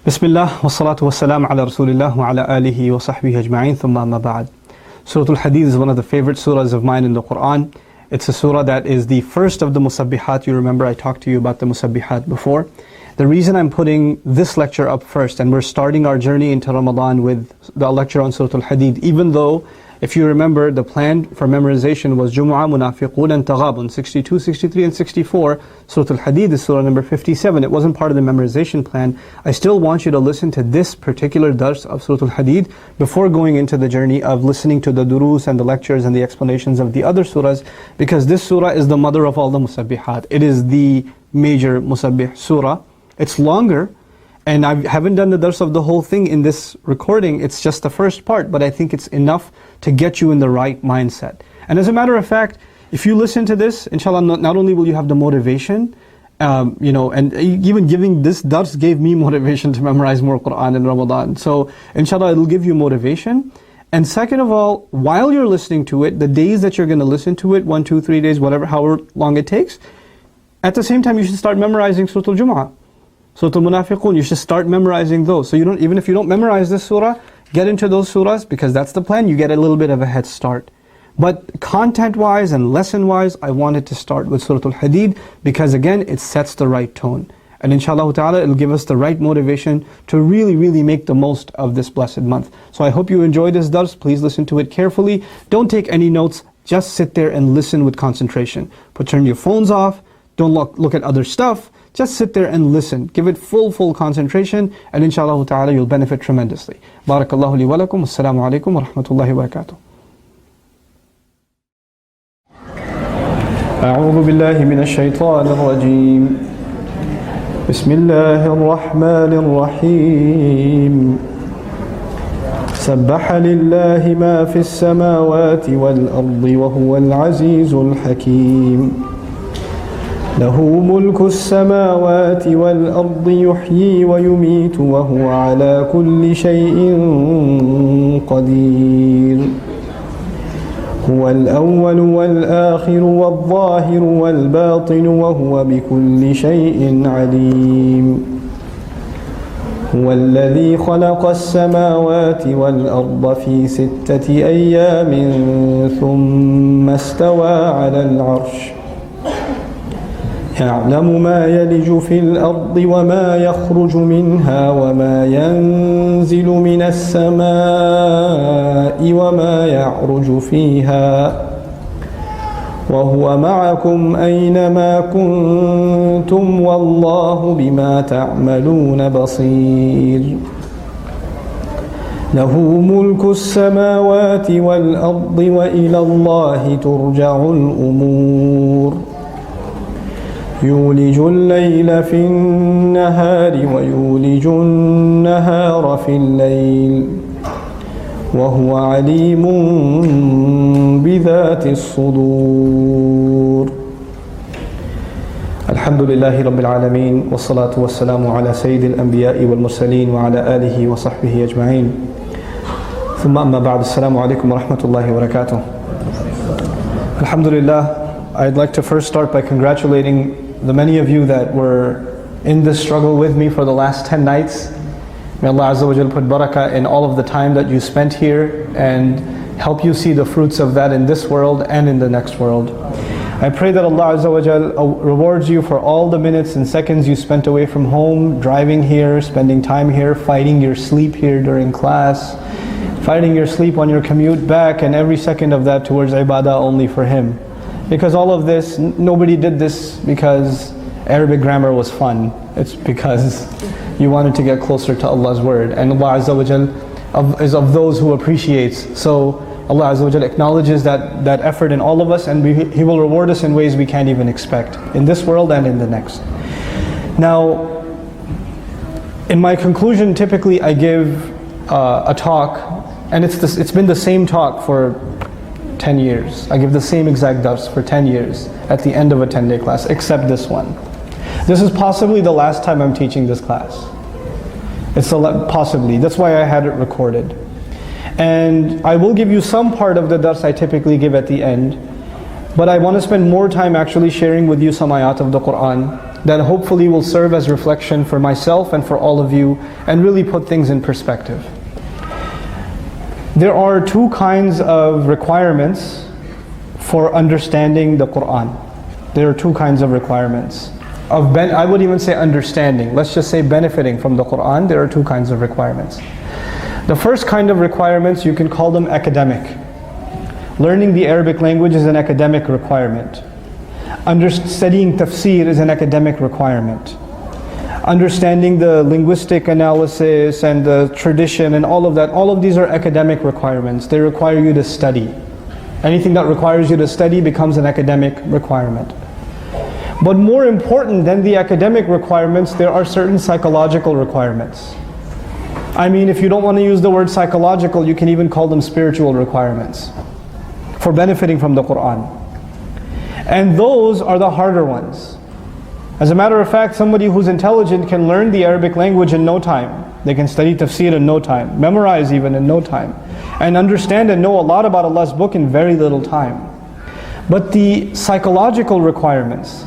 Bismillah, wa salatu wa salam ala Rasulillah wa ala alihi wa sahbihi ajma'in, thumma amma ba'd. Surah Al-Hadid is one of the favorite surahs of mine in the Quran. It's a surah that is the first of the Musabbihat. You remember I talked to you about the Musabbihat before. The reason I'm putting this lecture up first, and we're starting our journey into Ramadan with the lecture on Surah Al-Hadid, even though, if you remember, the plan for memorization was Jumu'ah, Munafiqun and Taghabun, 62, 63 and 64. Surah Al-Hadid is surah number 57. It wasn't part of the memorization plan. I still want you to listen to this particular dars of Surah Al-Hadid before going into the journey of listening to the durus and the lectures and the explanations of the other surahs, because this surah is the mother of all the Musabbihat. It is the major Musabbih surah. It's longer, and I haven't done the dars of the whole thing in this recording. It's just the first part, but I think it's enough to get you in the right mindset. And as a matter of fact, if you listen to this, inshallah, not only will you have the motivation, and even giving this dars gave me motivation to memorize more Quran in Ramadan. So inshallah, it'll give you motivation. And second of all, while you're listening to it, the days that you're going to listen to it, 1, 2, 3 days, whatever, however long it takes, at the same time you should start memorizing Surah Al-Jumu'ah, Surah Al-Munafiqun. You should start memorizing those. So you don't, even if you don't memorize this surah, get into those surahs, because that's the plan. You get a little bit of a head start. But content-wise and lesson-wise, I wanted to start with Surah Al-Hadid, because again, it sets the right tone. And inshallah ta'ala, it'll give us the right motivation to really make the most of this blessed month. So I hope you enjoy this dars. Please listen to it carefully. Don't take any notes. Just sit there and listen with concentration. Turn your phones off. Don't look at other stuff. Just sit there and listen. Give it full concentration, and inshallah ta'ala you'll benefit tremendously. Barakallahu li wa lakum. Assalamu alaikum wa rahmatullahi wa barakatuh. أعوذ بالله من الشيطان الرجيم. بسم الله الرحمن الرحيم. سبح لله ما في السماوات والأرض وهو العزيز الحكيم. له ملك السماوات والأرض يحيي ويميت وهو على كل شيء قدير. هو الأول والآخر والظاهر والباطن وهو بكل شيء عليم. هو الذي خلق السماوات والأرض في 6 أيام ثم استوى على العرش. يعلم ما يلج في الأرض وما يخرج منها وما ينزل من السماء وما يعرج فيها وهو معكم أينما كنتم والله بما تعملون بصير. له ملك السماوات والأرض وإلى الله ترجع الأمور. يولج الليل في النهار ويولج النهار في الليل وهو عليم بذات الصدور. الحمد لله رب العالمين والصلاة والسلام على سيد الأنبياء والمرسلين وعلى آله وصحبه أجمعين. ثم أما بعد. السلام عليكم ورحمة الله وبركاته. Alhamdulillah, I'd like to first start by congratulating the many of you that were in this struggle with me for the last 10 nights. May Allah Azza wa Jal put barakah in all of the time that you spent here and help you see the fruits of that in this world and in the next world. I pray that Allah Azza wa Jal rewards you for all the minutes and seconds you spent away from home, driving here, spending time here, fighting your sleep here during class, fighting your sleep on your commute back, and every second of that towards ibadah only for Him. Because all of this, nobody did this because Arabic grammar was fun. It's because you wanted to get closer to Allah's word. And Allah Azza wa Jal is of those who appreciates. So Allah Azza wa Jal acknowledges that effort in all of us, and He will reward us in ways we can't even expect, in this world and in the next. Now, in my conclusion, typically I give a talk, and it's been the same talk for 10 years. I give the same exact dars for 10 years at the end of a 10-day class, except this one. This is possibly the last time I'm teaching this class. Possibly. That's why I had it recorded. And I will give you some part of the dars I typically give at the end, but I want to spend more time actually sharing with you some ayat of the Quran, that hopefully will serve as reflection for myself and for all of you, and really put things in perspective. There are two kinds of requirements for understanding the Quran. There are two kinds of requirements. I would even say understanding. Let's just say benefiting from the Quran. There are two kinds of requirements. The first kind of requirements, you can call them academic. Learning the Arabic language is an academic requirement. Studying tafsir is an academic requirement. Understanding the linguistic analysis and the tradition and all of that, all of these are academic requirements. They require you to study. Anything that requires you to study becomes an academic requirement. But more important than the academic requirements, there are certain psychological requirements. I mean, if you don't want to use the word psychological, you can even call them spiritual requirements for benefiting from the Quran. And those are the harder ones. As a matter of fact, somebody who's intelligent can learn the Arabic language in no time. They can study tafsir in no time, memorize even in no time, and understand and know a lot about Allah's book in very little time. But the psychological requirements,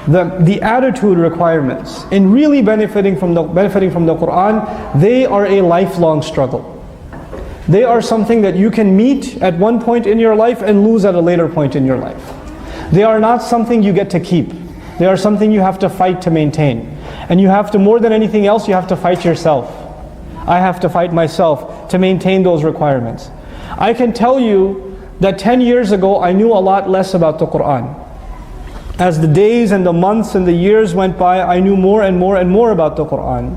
the attitude requirements, in really benefiting from the Quran, they are a lifelong struggle. They are something that you can meet at one point in your life and lose at a later point in your life. They are not something you get to keep. They are something you have to fight to maintain. And you have to, more than anything else, you have to fight yourself. I have to fight myself to maintain those requirements. I can tell you that 10 years ago I knew a lot less about the Quran. As the days and the months and the years went by, I knew more and more and more about the Quran.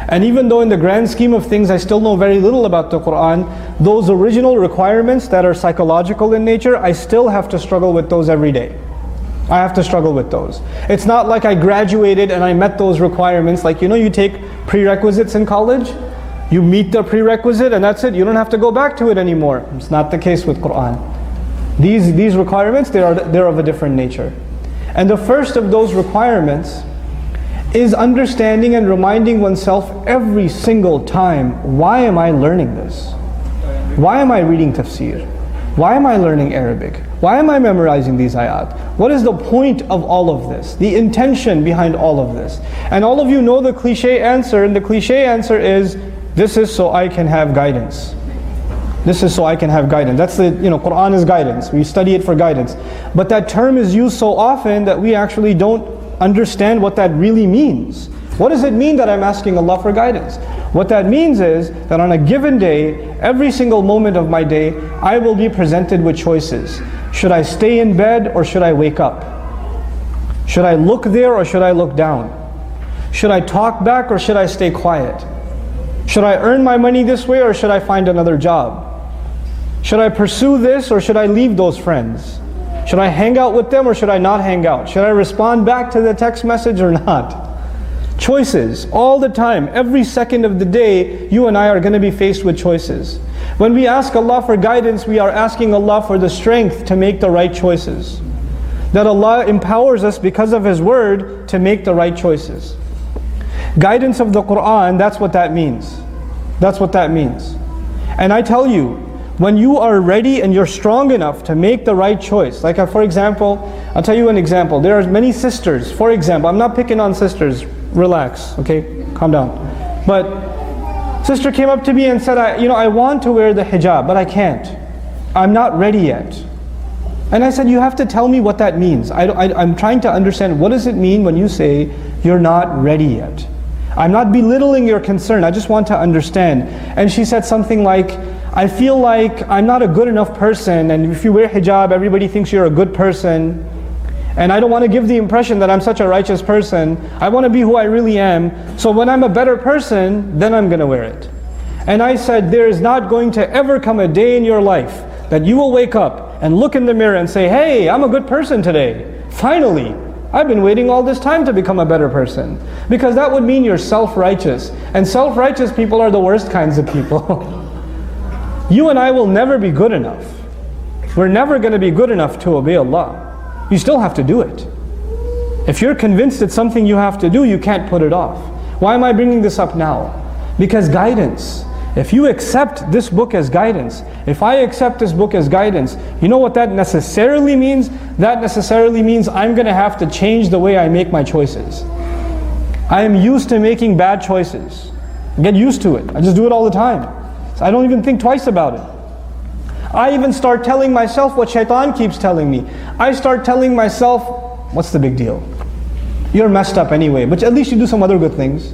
And even though in the grand scheme of things I still know very little about the Quran, those original requirements that are psychological in nature, I still have to struggle with those every day. I have to struggle with those. It's not like I graduated and I met those requirements. Like, you take prerequisites in college, you meet the prerequisite and that's it. You don't have to go back to it anymore. It's not the case with Quran. These requirements, they're of a different nature. And the first of those requirements is understanding and reminding oneself every single time, why am I learning this? Why am I reading tafsir? Why am I learning Arabic? Why am I memorizing these ayat? What is the point of all of this? The intention behind all of this? And all of you know the cliche answer, and the cliche answer is, this is so I can have guidance. This is so I can have guidance. That's the, Quran is guidance. We study it for guidance. But that term is used so often that we actually don't understand what that really means. What does it mean that I'm asking Allah for guidance? What that means is that on a given day, every single moment of my day, I will be presented with choices. Should I stay in bed or should I wake up? Should I look there or should I look down? Should I talk back or should I stay quiet? Should I earn my money this way or should I find another job? Should I pursue this or should I leave those friends? Should I hang out with them or should I not hang out? Should I respond back to the text message or not? Choices, all the time, every second of the day, you and I are going to be faced with choices. When we ask Allah for guidance, we are asking Allah for the strength to make the right choices. That Allah empowers us because of His word to make the right choices. Guidance of the Quran, that's what that means. That's what that means. And I tell you, when you are ready and you're strong enough to make the right choice, like for example, I'll tell you an example. There are many sisters, for example, I'm not picking on sisters, relax, okay, calm down. But sister came up to me and said, I want to wear the hijab, but I can't. I'm not ready yet. And I said, you have to tell me what that means. I'm trying to understand, what does it mean when you say you're not ready yet? I'm not belittling your concern, I just want to understand. And she said something like, I feel like I'm not a good enough person, and if you wear hijab, everybody thinks you're a good person. And I don't want to give the impression that I'm such a righteous person. I want to be who I really am. So when I'm a better person, then I'm going to wear it. And I said, there is not going to ever come a day in your life that you will wake up and look in the mirror and say, hey, I'm a good person today. Finally, I've been waiting all this time to become a better person. Because that would mean you're self-righteous. And self-righteous people are the worst kinds of people. You and I will never be good enough. We're never going to be good enough to obey Allah. You still have to do it. If you're convinced it's something you have to do, you can't put it off. Why am I bringing this up now? Because guidance, If you accept this book as guidance, if I accept this book as guidance, you know what that necessarily means? That necessarily means I'm going to have to change the way I make my choices. I am used to making bad choices. Get used to it. I just do it all the time. So I don't even think twice about it. I even start telling myself what shaitan keeps telling me. I start telling myself, what's the big deal? You're messed up anyway, but at least you do some other good things.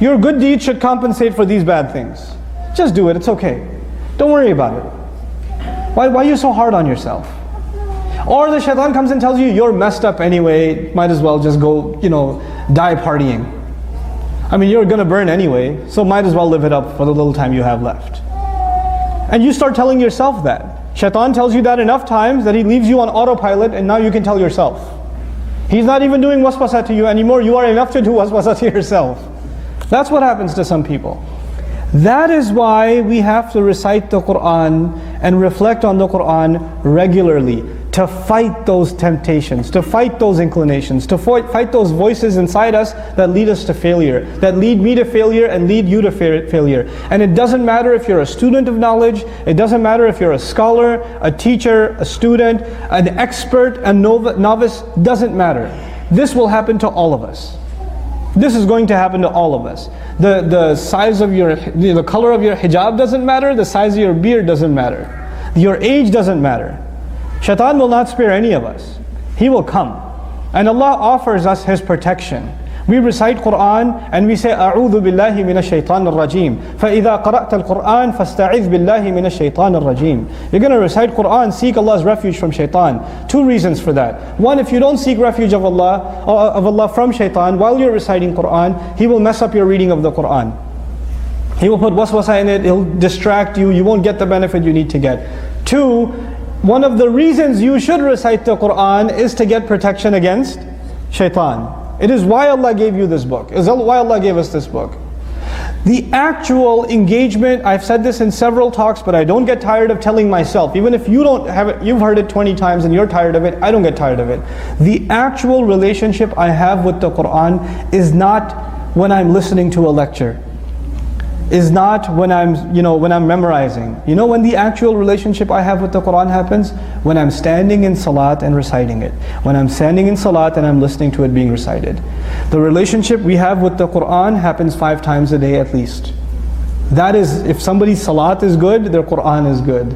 Your good deeds should compensate for these bad things. Just do it, it's okay. Don't worry about it. Why are you so hard on yourself? Or the shaitan comes and tells you, you're messed up anyway, might as well just go, die partying. I mean, you're gonna burn anyway, so might as well live it up for the little time you have left. And you start telling yourself that. Shaitan tells you that enough times that he leaves you on autopilot, and now you can tell yourself. He's not even doing waswasa to you anymore, you are enough to do waswasa to yourself. That's what happens to some people. That is why we have to recite the Qur'an and reflect on the Qur'an regularly, to fight those temptations, to fight those inclinations, to fight those voices inside us that lead us to failure, that lead me to failure and lead you to failure. And it doesn't matter if you're a student of knowledge, it doesn't matter if you're a scholar, a teacher, a student, an expert, a novice, doesn't matter. This will happen to all of us. This is going to happen to all of us. The size of the color of your hijab doesn't matter, the size of your beard doesn't matter. Your age doesn't matter. Shaitan will not spare any of us. He will come. And Allah offers us His protection. We recite Qur'an and we say, أعوذ بالله من الشيطان الرجيم. فإذا قرأت القرآن فاستعذ بالله من الشيطان الرجيم. You're going to recite Qur'an, seek Allah's refuge from shaitan. Two reasons for that. One, if you don't seek refuge of Allah from shaitan while you're reciting Qur'an, he will mess up your reading of the Qur'an. He will put waswasa in it, he'll distract you, you won't get the benefit you need to get. Two, one of the reasons you should recite the Qur'an is to get protection against shaitan. It is why Allah gave you this book. It is why Allah gave us this book. The actual engagement, I've said this in several talks, but I don't get tired of telling myself. Even if you don't have it, you've heard it 20 times and you're tired of it, I don't get tired of it. The actual relationship I have with the Qur'an is not when I'm listening to a lecture. Is not when I'm memorizing. You know when the actual relationship I have with the Qur'an happens? When I'm standing in salat and reciting it. When I'm standing in salat and I'm listening to it being recited. The relationship we have with the Qur'an happens 5 times a day at least. That is, if somebody's salat is good, their Qur'an is good.